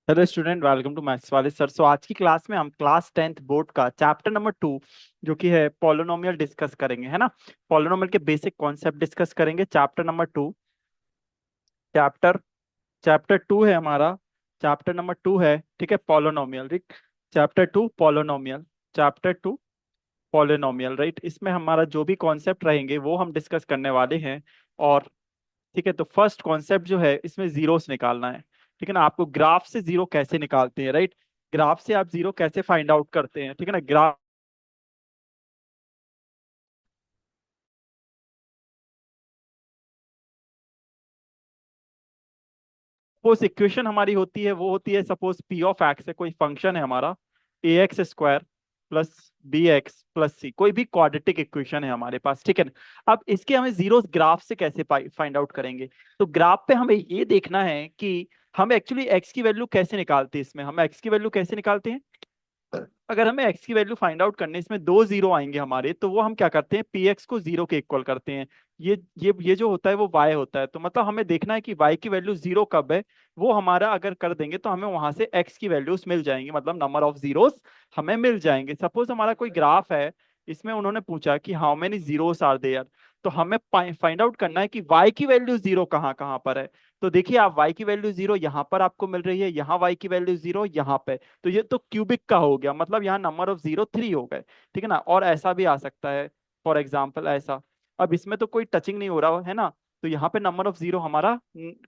Hello student, welcome to maths वाले sir. आज की क्लास में हम क्लास 10th बोर्ड का चैप्टर नंबर 2 जो कि है पॉलिनोमियल डिस्कस करेंगे, है ना। पॉलिनोमियल के बेसिक कॉन्सेप्ट डिस्कस करेंगे। चैप्टर नंबर 2, चैप्टर चैप्टर 2 है हमारा। चैप्टर नंबर 2 है, ठीक है, polynomial. Chapter 2 polynomial. Chapter 2 polynomial, right. इसमें हमारा जो भी कॉन्सेप्ट रहेंगे वो हम डिस्कस करने वाले हैं। और ठीक है, तो फर्स्ट कॉन्सेप्ट जो है इसमें जीरोस निकालना है। ठीक है ना। आपको ग्राफ से जीरो कैसे निकालते हैं, राइट। ग्राफ से आप जीरो कैसे फाइंड आउट करते हैं, ठीक है ना। ग्राफ सपोज इक्वेशन हमारी होती है, वो होती है सपोज पी ऑफ एक्स है, कोई फंक्शन है हमारा A X square plus B X plus C, कोई भी क्वाड्रेटिक इक्वेशन है हमारे पास, ठीक है ना। अब इसके हमें जीरोस ग्राफ से कैसे फाइंड आउट करेंगे। तो ग्राफ पे हमें ये देखना है कि हम एक्चुअली एक्स की वैल्यू कैसे निकालते हैं। इसमें हम एक्स की वैल्यू कैसे निकालते हैं। अगर हमें एक्स की वैल्यू फाइंड आउट करने, इसमें दो जीरो आएंगे हमारे, तो वो हम क्या करते हैं, पी एक्स को जीरो के इक्वल करते हैं। ये जो होता है वो वाई होता है। तो मतलब हमें देखना है कि वाई की वैल्यू जीरो कब है। वो हमारा अगर कर देंगे तो हमें वहां से एक्स की वैल्यूज मिल जाएंगी, मतलब नंबर ऑफ जीरोस हमें मिल जाएंगे। सपोज हमारा कोई ग्राफ है, इसमें उन्होंने पूछा कि how many zeros are there. तो हमें फाइंड आउट करना है कि वाई की वैल्यू जीरो कहाँ कहाँ पर है। तो देखिए, आप वाई की वैल्यू जीरो यहाँ पर आपको मिल रही है, यहाँ वाई की वैल्यू जीरो यहाँ पे। तो ये तो क्यूबिक का हो गया, मतलब यहाँ नंबर ऑफ जीरो 3 हो गए, ठीक है ना। और ऐसा भी आ सकता है, फॉर एग्जाम्पल ऐसा। अब इसमें तो कोई टचिंग नहीं हो रहा है ना, तो यहाँ पे नंबर ऑफ जीरो हमारा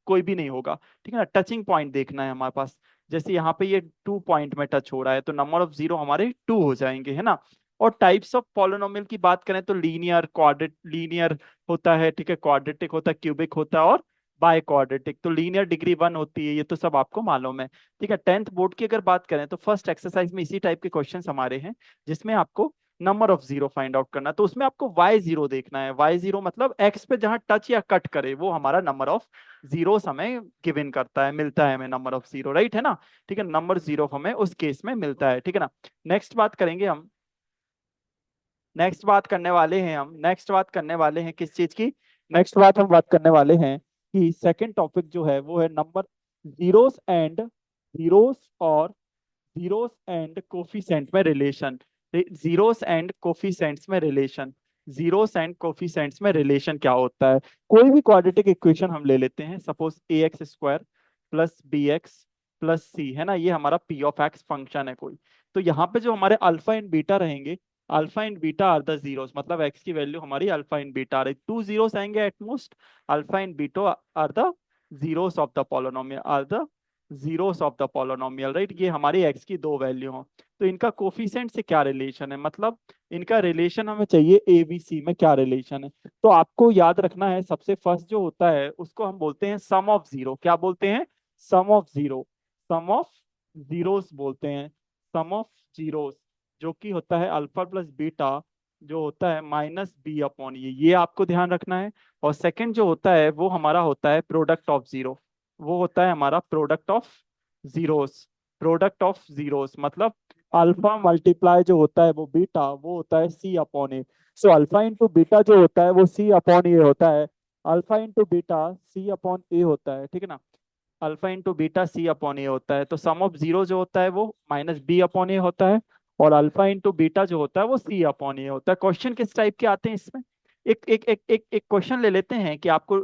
कोई भी नहीं होगा, ठीक है ना। टचिंग पॉइंट देखना है हमारे पास। जैसे यहाँ पे ये 2 पॉइंट में टच हो रहा है, तो नंबर ऑफ जीरो हमारे 2 हो जाएंगे, है ना। और टाइप्स ऑफ पॉलिनोमियल की बात करें तो लीनियर, क्वाड्रेट लीनियर होता है, ठीक है, क्वाड्रेटिक होता है, क्यूबिक होता है, और बाय क्वाड्रेटिक। तो लीनियर डिग्री 1 होती है, ये तो सब आपको मालूम है, ठीक है। 10th बोर्ड की अगर बात करें तो फर्स्ट एक्सरसाइज में इसी टाइप के क्वेश्चंस हमारे हैं, जिसमें आपको number of zero find out करना है। तो उसमें आपको वाई जीरो देखना है। वाई जीरो मतलब एक्स पे जहां टच या कट करे वो हमारा नंबर ऑफ जीरो हमें गिवन करता है, मिलता है हमें नंबर ऑफ जीरो, राइट, है ना। ठीक है, नंबर जीरो हमें उस केस में मिलता है, ठीक है ना। नेक्स्ट बात करेंगे हम। नेक्स्ट बात करने वाले हैं किस चीज की। नेक्स्ट बात हम बात करने वाले हैं कि सेकंड टॉपिक जो है वो है नंबर जीरोस एंड जीरोस और जीरोस एंड कोफिशिएंट में रिलेशन। जीरोस एंड कोफिशिएंट्स में रिलेशन क्या होता है। कोई भी क्वाड्रेटिक इक्वेशन हम ले लेते हैं, suppose A X square plus B X plus C, है ना। ये हमारा पी ऑफ एक्स फंक्शन है कोई। तो यहाँ पे जो हमारे अल्फा एंड बीटा रहेंगे, alpha and beta are the zeros, मतलब एक्स की वैल्यू हमारी अल्फा एंड बीटा आ रही, टू जीरोस आएंगे at most. Alpha and beta are the zeros of the polynomial, zeros of the polynomial, right. ये हमारी x की दो वैल्यू हो। तो इनका कोफिशिएंट से क्या रिलेशन है, मतलब इनका रिलेशन हमें चाहिए ए बी सी में क्या रिलेशन है। तो आपको याद रखना है, सबसे फर्स्ट जो होता है उसको हम बोलते हैं सम ऑफ जीरो। क्या बोलते हैं, sum of zero, sum of zeros बोलते हैं, सम ऑफ जीरोस, जो कि होता है अल्फा प्लस बीटा, जो होता है माइनस बी अपॉन ये आपको ध्यान रखना है। और सेकंड जो होता है वो हमारा होता है प्रोडक्ट ऑफ जीरो, वो होता है हमारा product of zeros. Product of zeros मतलब अल्फा मल्टीप्लाई जो होता है वो बीटा, वो होता है सी अपॉन ए। सो अल्फा इंटू बीटा जो होता है वो सी अपॉन ए होता है। अल्फा इंटू बीटा सी अपॉन ए होता है, ठीक है ना। अल्फा इंटू बीटा सी अपॉन ए होता है। तो सम ऑफ जीरो जो होता है वो माइनस बी अपॉन ए होता है, और अल्फा इंटू बीटा जो होता है वो सी अपॉन ए होता है। क्वेश्चन किस टाइप के आते हैं इसमें। एक क्वेश्चन ले लेते हैं कि आपको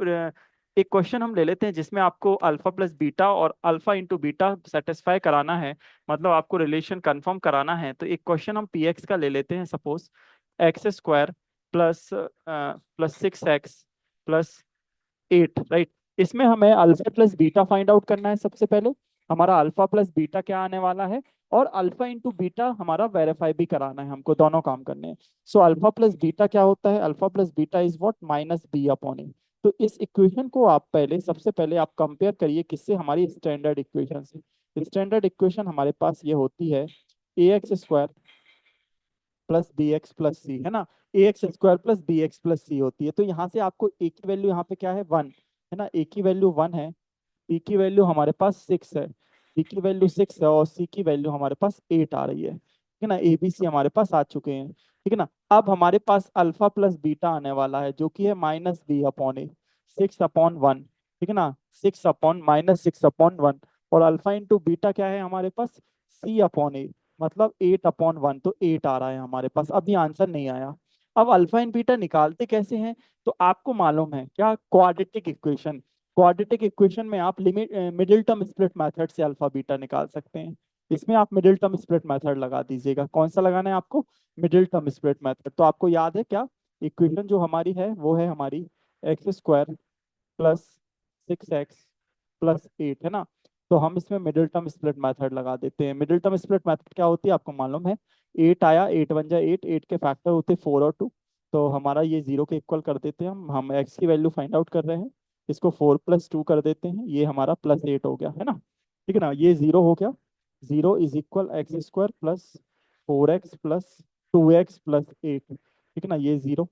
एक क्वेश्चन हम ले लेते हैं जिसमें आपको अल्फा प्लस बीटा और अल्फा इंटू बीटा सेटिस्फाई कराना है, मतलब आपको रिलेशन कंफर्म कराना है। तो एक क्वेश्चन हम पी एक्स का ले लेते हैं, suppose x square plus plus 6x plus 8, right. इसमें हमें alpha plus beta find out करना है सबसे पहले। हमारा अल्फा प्लस बीटा क्या आने वाला है, और अल्फा इंटू बीटा हमारा वेरीफाई भी कराना है, हमको दोनों काम करने हैं। सो अल्फा प्लस बीटा क्या होता है, alpha plus beta is what, minus B upon A. तो इस इक्वेशन को आप पहले, सबसे पहले आप कंपेयर करिए किससे, हमारी स्टैंडर्ड इक्वेशन से। स्टैंडर्ड इक्वेशन हमारे पास ये होती है A X square plus B X plus C, है ना। A X square plus B X plus C होती है। तो यहाँ से आपको ए की वैल्यू यहाँ पे क्या है, 1, है ना। ए की वैल्यू 1 है, बी की वैल्यू हमारे पास 6 है, बी की वैल्यू 6 है, और सी की वैल्यू हमारे पास 8 आ रही है, ठीक है ना। ए बी सी हमारे पास आ चुके हैं, ठीक है ना। अब हमारे पास अल्फा प्लस बीटा आने वाला है, जो कि है माइनस बी अपॉन ए, 6 अपॉन 1, ठीक है ना। 6 अपॉन माइनस 6 अपॉन 1। और अल्फा इंटू बीटा क्या है हमारे पास, सी अपॉन ए, मतलब 8/1, तो 8 आ रहा है हमारे पास। अब ये आंसर नहीं आया। अब अल्फा इन बीटा निकालते कैसे हैं, तो आपको मालूम है क्या, क्वाड्रेटिक इक्वेशन। क्वाड्रेटिक इक्वेशन में आप limit middle term split method से अल्फा बीटा निकाल सकते हैं। इसमें आप मिडिल टर्म स्प्लिट मेथड लगा दीजिएगा। कौन सा लगाना है आपको, मिडिल टर्म स्प्लिट मेथड। तो आपको याद है क्या, इक्वेशन जो हमारी है वो है हमारी x² प्लस 6x प्लस 8, है ना। तो हम इसमें मिडिल टर्म स्प्लिट मेथड लगा देते हैं। मिडिल टर्म स्प्लिट मेथड क्या होती है आपको मालूम है, 8 आया, 8 × 1 = 8, 8 के फैक्टर होते 4 और 2, तो हमारा ये 0 के इक्वल कर देते हैं। हम x की वैल्यू फाइंड आउट कर रहे हैं, इसको 4 + 2 कर देते हैं, ये हमारा +8 हो गया, है ना। ठीक है ना, ये 0 हो गया। 0 = x² plus 4x plus 2x plus 8, ठीक है ना, ये 0।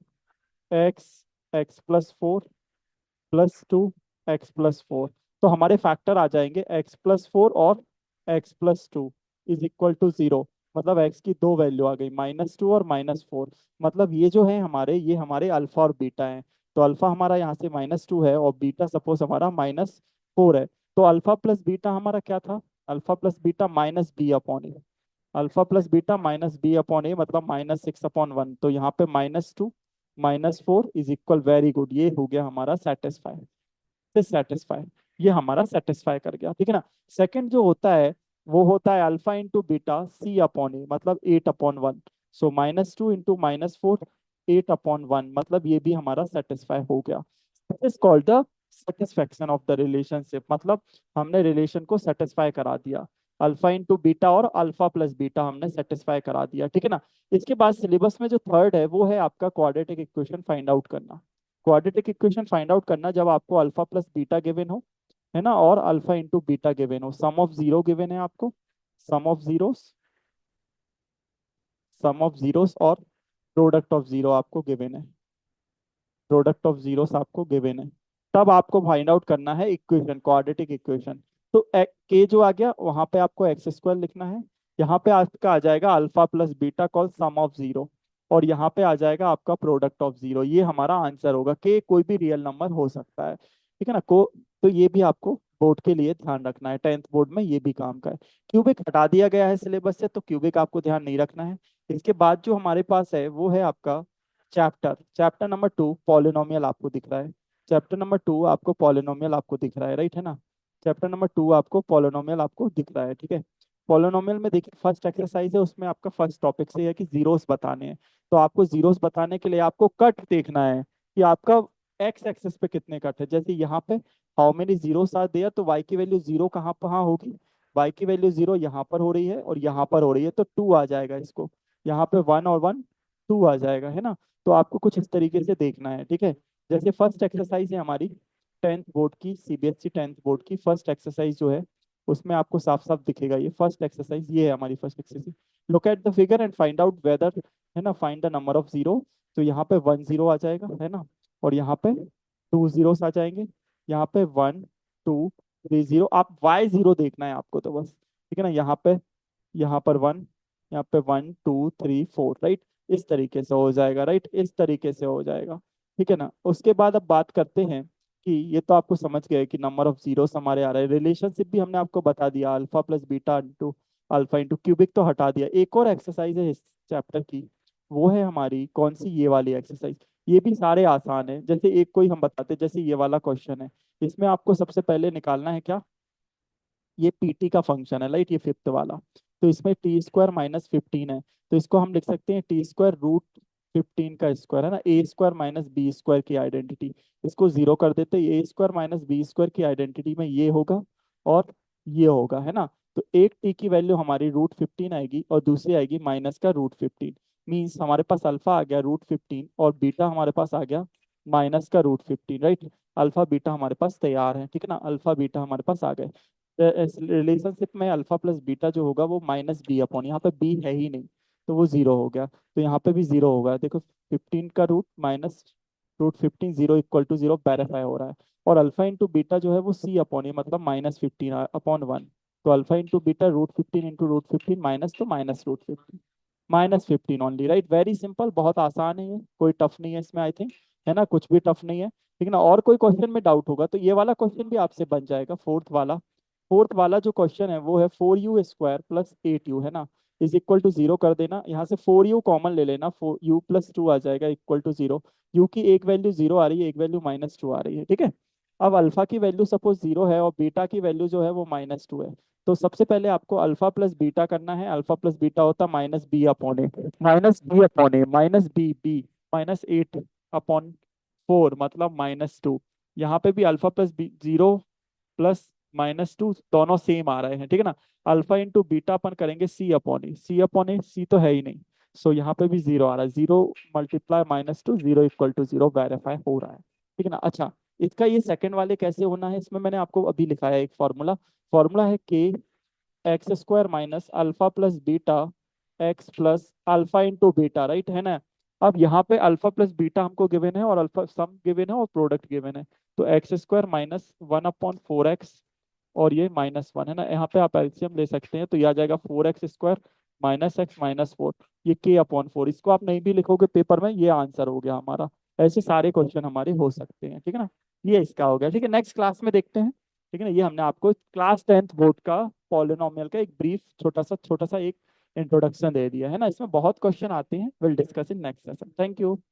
x +4 +2 x +4, तो हमारे फैक्टर आ जाएंगे x +4 और x +2 = 0। मतलब x की दो वैल्यू आ गई, -2 और -4। मतलब ये जो है हमारे, ये हमारे अल्फा और बीटा हैं। तो अल्फा हमारा यहाँ से -2 है और बीटा सपोज हमारा -4 है। तो अल्फा प्लस बीटा हमारा क्या था, alpha plus beta -b/a, alpha plus beta -b/a, मतलब -6/1। तो यहाँ पे -2 -4 वेरी गुड, ये हो गया हमारा सेटिस्फाई से सेटिस्फाई। ये हमारा सेटिस्फाई कर गया, ठीक है ना। सेकंड जो होता है वो होता है अल्फा इंटू बीटा c/a, मतलब 8/1। सो -2 इंटू -4 8/1, मतलब ये भी हमारा सेटिस्फाई हो गया। Is called the satisfaction of the relationship, मतलब हमने रिलेशन को सेटिस्फाई करा दिया। अल्फा इंटू बीटा और अल्फा प्लस बीटा हमने सेटिस्फाई करा दिया, ठीक है ना। इसके बाद सिलेबस में जो थर्ड है वो है आपका क्वाड्रेटिक इक्वेशन फाइंड आउट करना। क्वाड्रेटिक इक्वेशन फाइंड आउट करना जब आपको अल्फा प्लस बीटा गिवन हो, है ना, और अल्फा इंटू बीटा गिवन हो, सम ऑफ जीरो गिवन है आपको, sum of zeros, sum of zeros और प्रोडक्ट ऑफ जीरो आपको गिवन है, प्रोडक्ट ऑफ जीरोस आपको गिवन है। तब आपको फाइंड आउट करना है इक्वेशन, क्वाड्रेटिक इक्वेशन। तो के जो आ गया वहां पे आपको x² लिखना है, यहाँ पे आपका आ जाएगा alpha plus beta call sum of zero, और यहाँ पे आ जाएगा आपका प्रोडक्ट ऑफ जीरो। ये हमारा आंसर होगा। के कोई भी रियल नंबर हो सकता है, ठीक है ना। तो ये भी आपको बोर्ड के लिए ध्यान रखना है, 10th बोर्ड में ये भी काम का है। क्यूबिक हटा दिया गया है सिलेबस से, तो क्यूबिक आपको ध्यान नहीं रखना है। इसके बाद जो हमारे पास है वो है आपका चैप्टर चैप्टर नंबर 2, पॉलिनोमियल आपको दिख रहा है। चैप्टर नंबर 2 आपको पॉलिनोमियल आपको दिख रहा है, राइट, है ना। चैप्टर नंबर 2 आपको पॉलिनोमियल आपको दिख रहा है, ठीक है। पॉलिनोमियल में देखिए फर्स्ट एक्सरसाइज है, उसमें आपका फर्स्ट टॉपिक से है कि जीरोस बताने हैं। तो आपको जीरोस बताने के लिए आपको कट देखना है कि आपका एक्स एक्सेस पे कितने कट है। जैसे यहाँ पे how many zeros are there, तो वाई की वैल्यू जीरो कहाँ कहाँ होगी, वाई की वैल्यू जीरो यहाँ पर हो रही है और यहाँ पर हो रही है, तो 2 आ जाएगा इसको। यहाँ पे 1 और 1 2 आ जाएगा, है ना। तो आपको कुछ इस तरीके से देखना है, ठीक है। जैसे फर्स्ट एक्सरसाइज है हमारी 10th बोर्ड की, सीबीएसई 10th बोर्ड की फर्स्ट एक्सरसाइज जो है, उसमें आपको साफ साफ दिखेगा ये फर्स्ट एक्सरसाइज, ये है हमारी first exercise. Look at the figure and find out whether, है ना, find the number of zero. तो यहाँ पे 1 0 आ जाएगा, है ना, और यहाँ पे 2 zeros आ जाएंगे, यहाँ पे 1 2 3 0। आप y0 देखना है आपको तो बस, ठीक है ना। यहाँ पे, यहाँ पर 1, यहाँ पे 1 2 3 4, राइट। इस तरीके से हो जाएगा, राइट, इस तरीके से हो जाएगा, ठीक है ना। उसके बाद अब बात करते हैं कि ये तो आपको समझ गए कि नंबर ऑफ जीरोस हमारे आ रहे हैं। रिलेशनशिप भी हमने आपको बता दिया, alpha plus beta into alpha into cubic तो हटा दिया। एक और एक्सरसाइज है इस चैप्टर की, वो है हमारी कौन सी, ये वाली एक्सरसाइज। ये भी सारे आसान है। जैसे एक कोई हम बताते हैं, जैसे ये वाला क्वेश्चन है, इसमें आपको सबसे पहले निकालना है क्या, ये पीटी का फंक्शन है, राइट, ये फिफ्थ वाला। तो इसमें t² - 15 है, तो इसको हम लिख सकते हैं t² √15 का स्क्वायर, है ना, a² - b² की आइडेंटिटी। इसको जीरो कर देते हैं, a² - b² की आइडेंटिटी में ये होगा और ये होगा, है ना। तो एक टी की वैल्यू हमारी √15 आएगी और दूसरी आएगी माइनस का √15। मीन्स हमारे पास अल्फा आ गया √15 और बीटा हमारे पास आ गया माइनस का √15, राइट। अल्फा बीटा हमारे पास तैयार है, ठीक है ना, अल्फा बीटा हमारे पास आ गए। रिलेशनशिप में अल्फा प्लस बीटा जो होगा वो -b/, यहाँ पे b है ही नहीं, तो वो जीरो हो गया। तो यहाँ पे भी जीरो होगा, देखो 15 का रूट माइनस √15 0 = 0 वेरीफाई हो रहा है। और अल्फा इंटू बीटा जो है वो c/a, मतलब -15/1। तो alpha into beta √15 into √15 minus, तो -√15, -15 ओनली, राइट। वेरी सिंपल, बहुत आसान है ये, कोई टफ नहीं है इसमें आई थिंक, है ना, कुछ भी टफ नहीं है, ठीक है ना। और कोई क्वेश्चन में डाउट होगा तो ये वाला क्वेश्चन भी आपसे बन जाएगा, फोर्थ वाला। फोर्थ वाला जो क्वेश्चन है वो है 4u² प्लस 8u, है ना, इज इक्वल टू 0 कर देना। यहाँ से 4u कॉमन ले लेना, 4u+2 आ जाएगा इक्वल टू 0। यू की एक वैल्यू 0 आ रही है, एक वैल्यू -2 आ रही है, ठीक है। अब अल्फा की वैल्यू सपोज 0 है और बीटा की वैल्यू जो है वो -2 है। तो सबसे पहले आपको अल्फा प्लस बीटा करना है। अल्फा प्लस बीटा होता है -b/a, -b/a, -b -8/4, मतलब -2। यहाँ पे भी अल्फा प्लस 0 प्लस -2 दोनों सेम आ रहे हैं, ठीक है ना। अल्फा इंटू बीटा अपन करेंगे c/a, c/a, c तो है ही नहीं, सो यहाँ पे भी 0 आ रहा है। 0 मल्टीप्लाई -2, 0 इक्वल टू 0 वेरीफाई हो रहा है, ठीक है ना। अच्छा, इसका ये सेकंड वाले कैसे होना है, इसमें मैंने आपको अभी लिखाया है एक फॉर्मूला। फॉर्मूला है k(x²) minus alpha plus beta x plus alpha into beta, right, है ना। अब यहाँ पे अल्फा प्लस बीटा हमको गिवन है और अल्फा सम गिवन है और प्रोडक्ट गिवन है। तो x² माइनस 1/4x और ये -1, है ना। यहाँ पे आप एलसीएम ले सकते हैं, तो ये आ जाएगा 4x² माइनस x -4, ये k/4। इसको आप नहीं भी लिखोगे पेपर में, ये आंसर हो गया हमारा। ऐसे सारे क्वेश्चन हमारे हो सकते हैं, ठीक है ना। ये इसका हो गया, ठीक है। नेक्स्ट क्लास में देखते हैं, ठीक है ना। ये हमने आपको क्लास 10th बोर्ड का पॉलिनोमियल का एक ब्रीफ छोटा सा एक इंट्रोडक्शन दे दिया है ना। इसमें बहुत क्वेश्चन आते हैं, will discuss in next session. Thank you.